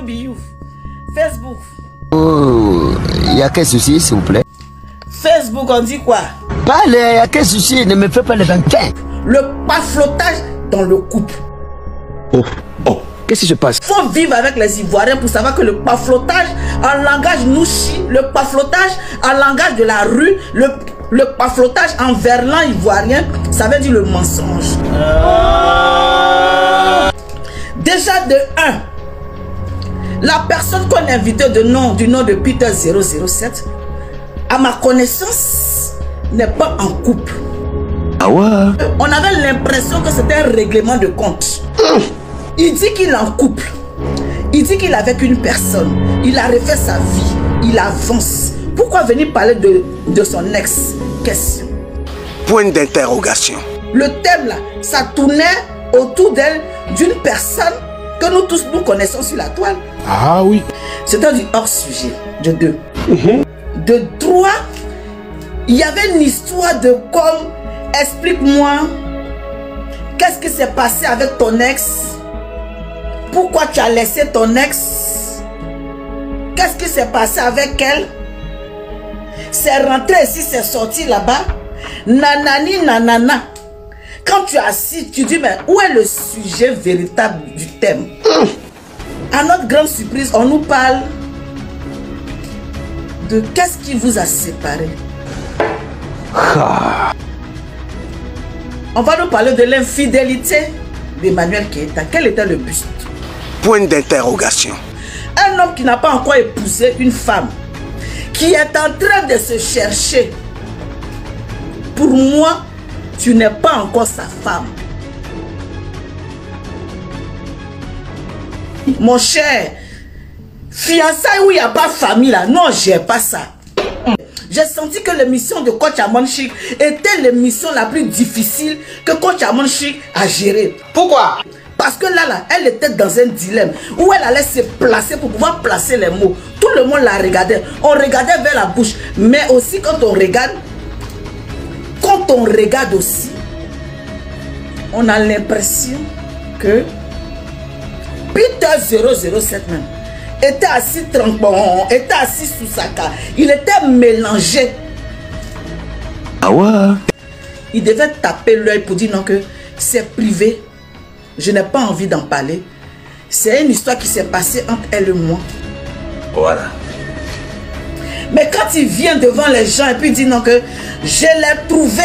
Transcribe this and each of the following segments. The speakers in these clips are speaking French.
Biyou. Facebook. Oh, il y a quel souci, s'il vous plaît? Facebook, on dit quoi? Parle, il y a quel souci? Ne me fais pas les vainqueurs. Le paflotage dans le couple. Oh, qu'est-ce qui se passe? Il faut vivre avec les Ivoiriens pour savoir que le paflotage en langage nouchi, le paflotage en langage de la rue, le paflotage en verlan ivoirien, ça veut dire le mensonge. Déjà de 1, la personne qu'on invitait du nom de Peter 007, à ma connaissance, n'est pas en couple. Ah ouais? On avait l'impression que c'était un règlement de compte. Il dit qu'il est en couple. Il dit qu'il est avec une personne. Il a refait sa vie. Il avance. Pourquoi venir parler de son ex? Question. Point d'interrogation. Le thème là, ça tournait autour d'elle, d'une personne que nous tous nous connaissons sur la toile. Ah oui. C'était du hors sujet. De 2. De 3, il y avait une histoire de comme, explique-moi, qu'est-ce qui s'est passé avec ton ex? Pourquoi tu as laissé ton ex? Qu'est-ce qui s'est passé avec elle? C'est rentré ici, c'est sorti là-bas. Nanani, nanana. Quand tu es assis, tu dis, mais où est le sujet véritable du thème? À notre grande surprise, on nous parle de qu'est-ce qui vous a séparé. On va nous parler de l'infidélité d'Emmanuel Keita. Quel était le but? Point d'interrogation. Un homme qui n'a pas encore épousé une femme, qui est en train de se chercher. Pour moi, tu n'es pas encore sa femme. Mon cher, fiançailles où il n'y a pas famille là, non, j'ai pas ça. J'ai senti que l'émission de Coach Amon Chic était l'émission la plus difficile que Coach Amon Chic a gérée. Pourquoi? Parce que là, elle était dans un dilemme où elle allait se placer pour pouvoir placer les mots. Tout le monde la regardait. On regardait vers la bouche. Mais aussi quand on regarde aussi, on a l'impression que Peter 007 même était assis tranquille, était assis sous sa carte. Il était mélangé. Ah ouais? Il devait taper l'œil pour dire non, que c'est privé. Je n'ai pas envie d'en parler. C'est une histoire qui s'est passée entre elle et moi. Voilà. Mais quand il vient devant les gens et puis il dit non, que je l'ai trouvé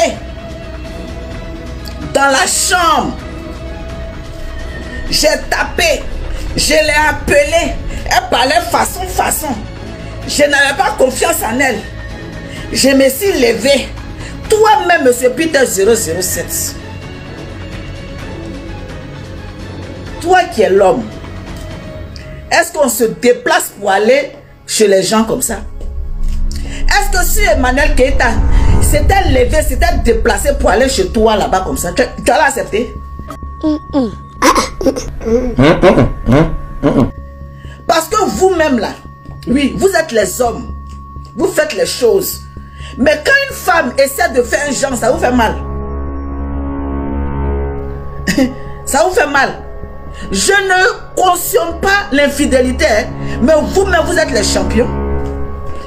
dans la chambre. J'ai tapé. Je l'ai appelée. Elle parlait façon. Je n'avais pas confiance en elle. Je me suis levé. Toi-même, monsieur Peter 007. Toi qui es l'homme, est-ce qu'on se déplace pour aller chez les gens comme ça? Est-ce que si Emmanuel Keita s'était levé, s'était déplacé pour aller chez toi là-bas comme ça, tu allais accepter? Parce que vous-même là, oui, vous êtes les hommes, vous faites les choses. Mais quand une femme essaie de faire un genre, ça vous fait mal. Ça vous fait mal. Je ne cautionne pas l'infidélité, hein, mais vous-même, vous êtes les champions.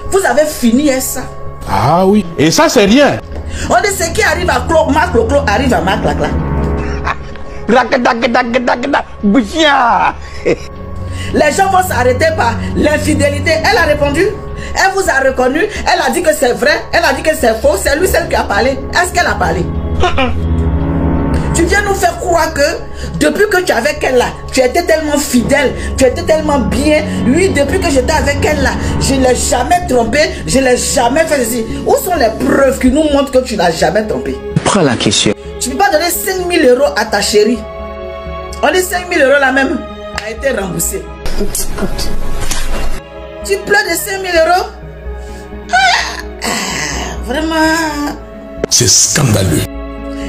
Vous avez fini ça. Ah oui. Et ça, c'est rien. On dit ce qui arrive à Claude, Marc Loclo arrive à Marc Lacla. Les gens vont s'arrêter par l'infidélité. Elle a répondu. Elle vous a reconnu. Elle a dit que c'est vrai. Elle a dit que c'est faux. C'est lui celle qui a parlé. Est-ce qu'elle a parlé? Tu viens nous faire croire que depuis que tu es avec elle là, tu étais tellement fidèle, tu étais tellement bien. Oui, depuis que j'étais avec elle là, je ne l'ai jamais trompé, je ne l'ai jamais fait ceci. Où sont les preuves qui nous montrent que tu n'as jamais trompé? Prends la question. Tu ne peux pas donner 5 000 € à ta chérie. On dit 5 000 € là même a été remboursé. Tu pleures de 5 000 €? Vraiment. C'est scandaleux.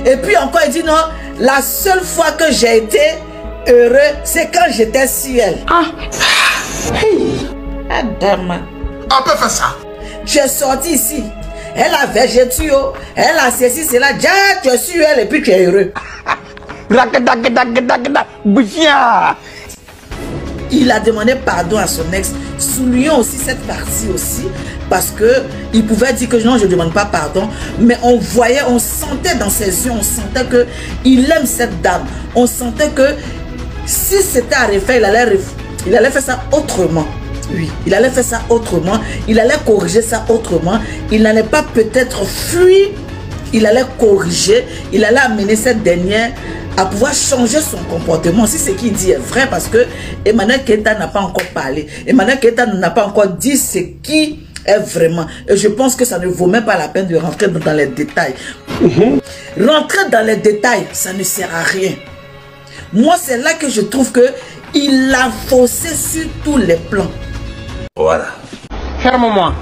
Et puis encore, il dit non, la seule fois que j'ai été heureux, c'est quand j'étais sur elle. Adam. On peut faire ça. Tu es sorti ici. Elle a végété, elle a ceci, cela. Tu es sur elle et puis tu es heureux. il a demandé pardon à son ex. Soulignons aussi cette partie aussi, parce que il pouvait dire que non, je ne demande pas pardon, mais on voyait, on sentait dans ses yeux, on sentait que il aime cette dame. On sentait que si c'était à refaire, il allait faire ça autrement. Oui, il allait faire ça autrement, il allait corriger ça autrement, il n'allait pas peut-être fuir, il allait corriger, il allait amener cette dernière à pouvoir changer son comportement. Si ce qu'il dit est vrai, parce que Emmanuel Keita n'a pas encore parlé, Emmanuel Keita n'a pas encore dit ce qui est vraiment. Et je pense que ça ne vaut même pas la peine de rentrer dans les détails. Rentrer dans les détails, ça ne sert à rien. Moi, c'est là que je trouve que il a faussé sur tous les plans. Voilà. Ferme-moi.